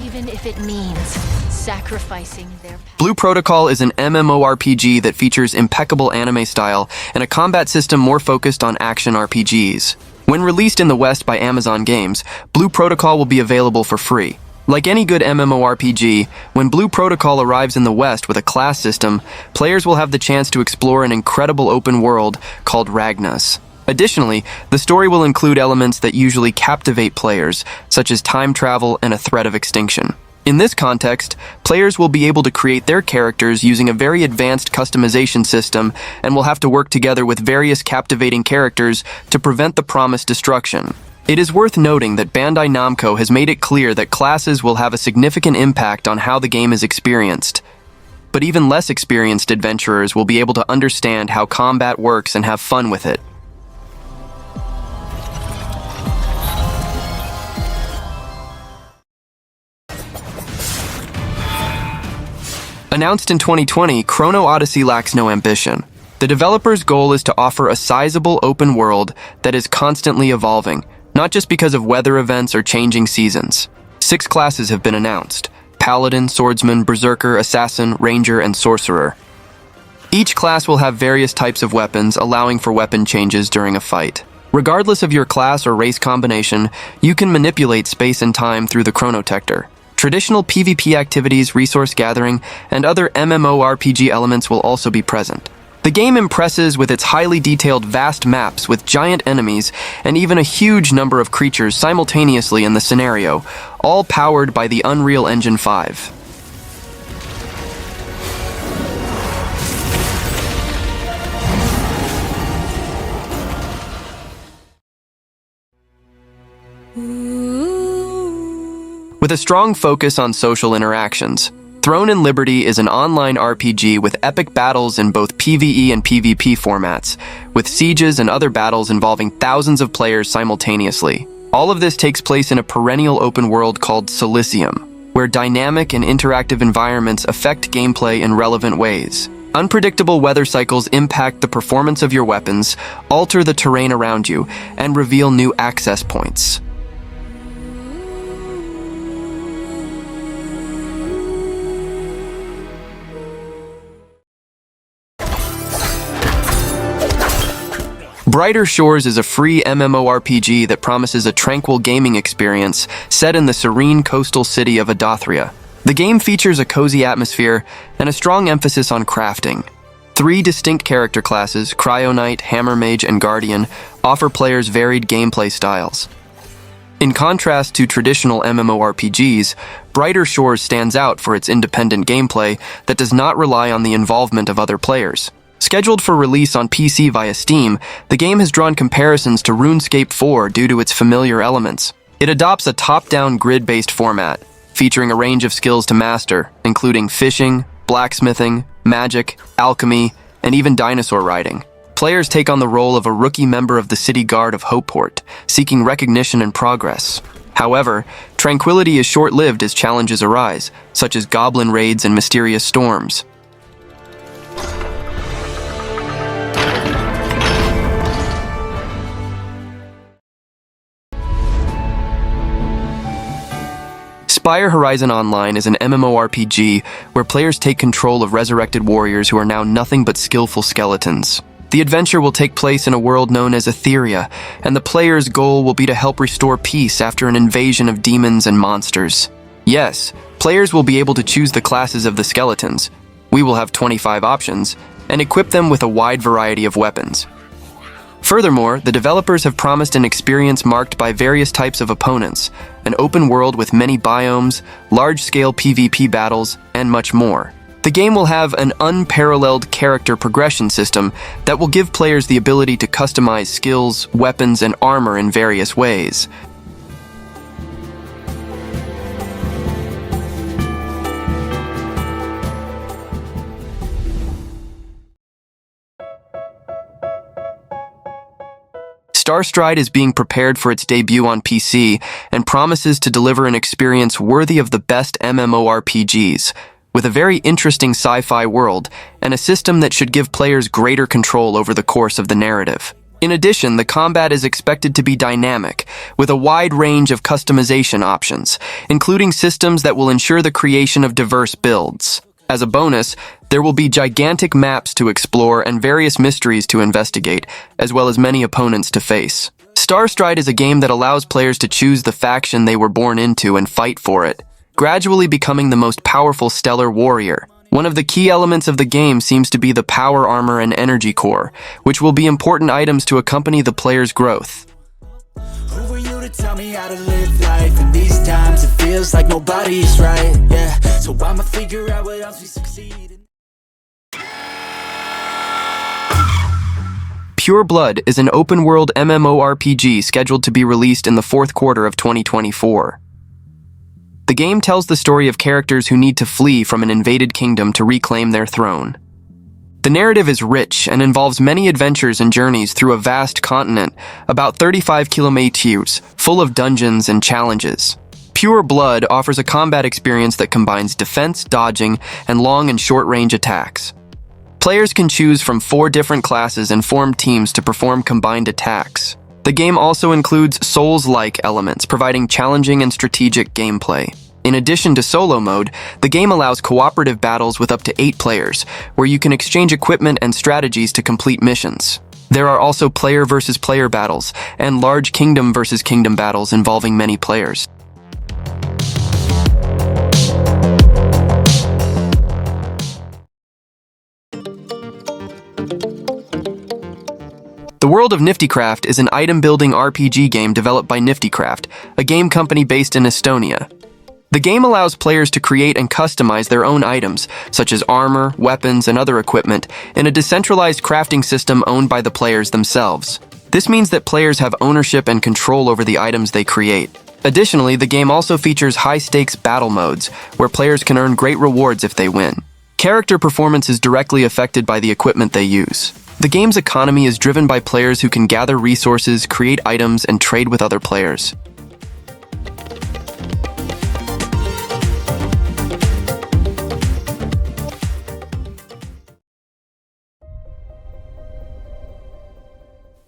even if it means sacrificing their... Blue Protocol is an MMORPG that features impeccable anime style and a combat system more focused on action RPGs. When released in the West by Amazon Games, Blue Protocol will be available for free. Like any good MMORPG, when Blue Protocol arrives in the West with a class system, players will have the chance to explore an incredible open world called Ragnas. Additionally, the story will include elements that usually captivate players, such as time travel and a threat of extinction. In this context, players will be able to create their characters using a very advanced customization system and will have to work together with various captivating characters to prevent the promised destruction. It is worth noting that Bandai Namco has made it clear that classes will have a significant impact on how the game is experienced. But even less experienced adventurers will be able to understand how combat works and have fun with it. Announced in 2020, Chrono Odyssey lacks no ambition. The developer's goal is to offer a sizable open world that is constantly evolving, not just because of weather events or changing seasons. 6 classes have been announced: Paladin, Swordsman, Berserker, Assassin, Ranger, and Sorcerer. Each class will have various types of weapons, allowing for weapon changes during a fight. Regardless of your class or race combination, you can manipulate space and time through the Chronotector. Traditional PvP activities, resource gathering, and other MMORPG elements will also be present. The game impresses with its highly detailed vast maps with giant enemies and even a huge number of creatures simultaneously in the scenario, all powered by the Unreal Engine 5. With a strong focus on social interactions, Throne and Liberty is an online RPG with epic battles in both PvE and PvP formats, with sieges and other battles involving thousands of players simultaneously. All of this takes place in a perennial open world called Silicium, where dynamic and interactive environments affect gameplay in relevant ways. Unpredictable weather cycles impact the performance of your weapons, alter the terrain around you, and reveal new access points. Brighter Shores is a free MMORPG that promises a tranquil gaming experience set in the serene coastal city of Adothria. The game features a cozy atmosphere and a strong emphasis on crafting. 3 distinct character classes, Cryo Knight, Hammer Mage, and Guardian, offer players varied gameplay styles. In contrast to traditional MMORPGs, Brighter Shores stands out for its independent gameplay that does not rely on the involvement of other players. Scheduled for release on PC via Steam, the game has drawn comparisons to RuneScape 4 due to its familiar elements. It adopts a top-down grid-based format, featuring a range of skills to master, including fishing, blacksmithing, magic, alchemy, and even dinosaur riding. Players take on the role of a rookie member of the City Guard of Hopeport, seeking recognition and progress. However, tranquility is short-lived as challenges arise, such as goblin raids and mysterious storms. Spire Horizon Online is an MMORPG where players take control of resurrected warriors who are now nothing but skillful skeletons. The adventure will take place in a world known as Etheria, and the player's goal will be to help restore peace after an invasion of demons and monsters. Yes, players will be able to choose the classes of the skeletons. We will have 25 options, and equip them with a wide variety of weapons. Furthermore, the developers have promised an experience marked by various types of opponents, an open world with many biomes, large-scale PvP battles, and much more. The game will have an unparalleled character progression system that will give players the ability to customize skills, weapons, and armor in various ways. Starstride is being prepared for its debut on PC and promises to deliver an experience worthy of the best MMORPGs, with a very interesting sci-fi world and a system that should give players greater control over the course of the narrative. In addition, the combat is expected to be dynamic, with a wide range of customization options, including systems that will ensure the creation of diverse builds. As a bonus, there will be gigantic maps to explore and various mysteries to investigate, as well as many opponents to face. Starstride is a game that allows players to choose the faction they were born into and fight for it, gradually becoming the most powerful stellar warrior. One of the key elements of the game seems to be the power armor and energy core, which will be important items to accompany the player's growth. Who are you to tell me how to live life? In these times it feels like nobody's right, yeah. So I'ma figure out what else we succeed in. Pure Blood is an open-world MMORPG scheduled to be released in the fourth quarter of 2024. The game tells the story of characters who need to flee from an invaded kingdom to reclaim their throne. The narrative is rich and involves many adventures and journeys through a vast continent, about 35 kilometers, full of dungeons and challenges. Pure Blood offers a combat experience that combines defense, dodging, and long and short-range attacks. Players can choose from 4 different classes and form teams to perform combined attacks. The game also includes Souls-like elements, providing challenging and strategic gameplay. In addition to solo mode, the game allows cooperative battles with up to 8 players, where you can exchange equipment and strategies to complete missions. There are also player versus player battles, and large kingdom versus kingdom battles involving many players. The World of Niftycraft is an item-building RPG game developed by Niftycraft, a game company based in Estonia. The game allows players to create and customize their own items, such as armor, weapons, and other equipment, in a decentralized crafting system owned by the players themselves. This means that players have ownership and control over the items they create. Additionally, the game also features high-stakes battle modes, where players can earn great rewards if they win. Character performance is directly affected by the equipment they use. The game's economy is driven by players who can gather resources, create items, and trade with other players.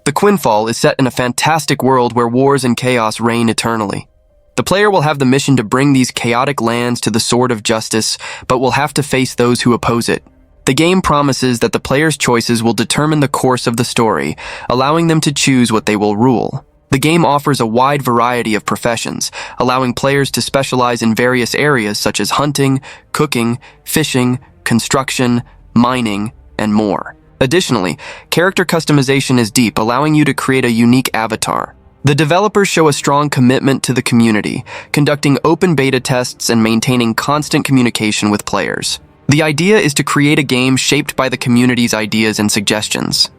The Quinfall is set in a fantastic world where wars and chaos reign eternally. The player will have the mission to bring these chaotic lands to the sword of justice, but will have to face those who oppose it. The game promises that the player's choices will determine the course of the story, allowing them to choose what they will rule. The game offers a wide variety of professions, allowing players to specialize in various areas such as hunting, cooking, fishing, construction, mining, and more. Additionally, character customization is deep, allowing you to create a unique avatar. The developers show a strong commitment to the community, conducting open beta tests and maintaining constant communication with players. The idea is to create a game shaped by the community's ideas and suggestions.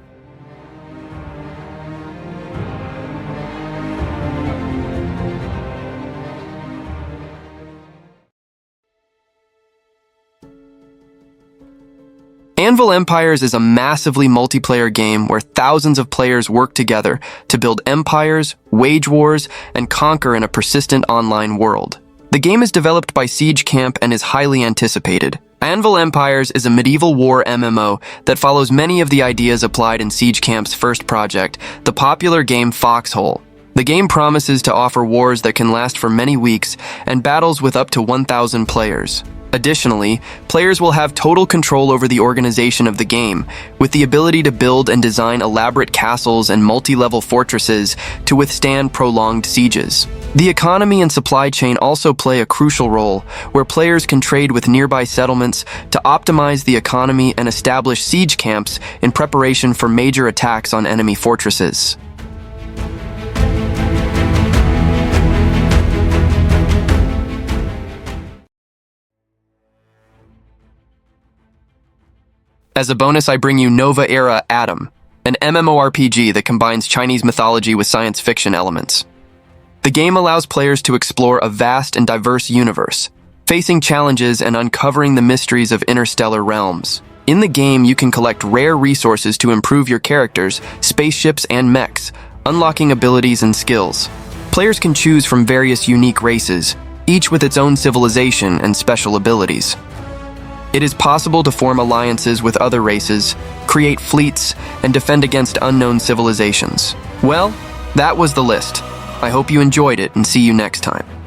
Anvil Empires is a massively multiplayer game where thousands of players work together to build empires, wage wars, and conquer in a persistent online world. The game is developed by Siege Camp and is highly anticipated. Anvil Empires is a medieval war MMO that follows many of the ideas applied in Siege Camp's first project, the popular game Foxhole. The game promises to offer wars that can last for many weeks and battles with up to 1,000 players. Additionally, players will have total control over the organization of the game, with the ability to build and design elaborate castles and multi-level fortresses to withstand prolonged sieges. The economy and supply chain also play a crucial role, where players can trade with nearby settlements to optimize the economy and establish siege camps in preparation for major attacks on enemy fortresses. As a bonus, I bring you Nova Era Atom, an MMORPG that combines Chinese mythology with science fiction elements. The game allows players to explore a vast and diverse universe, facing challenges and uncovering the mysteries of interstellar realms. In the game, you can collect rare resources to improve your characters, spaceships, and mechs, unlocking abilities and skills. Players can choose from various unique races, each with its own civilization and special abilities. It is possible to form alliances with other races, create fleets, and defend against unknown civilizations. Well, that was the list. I hope you enjoyed it and see you next time.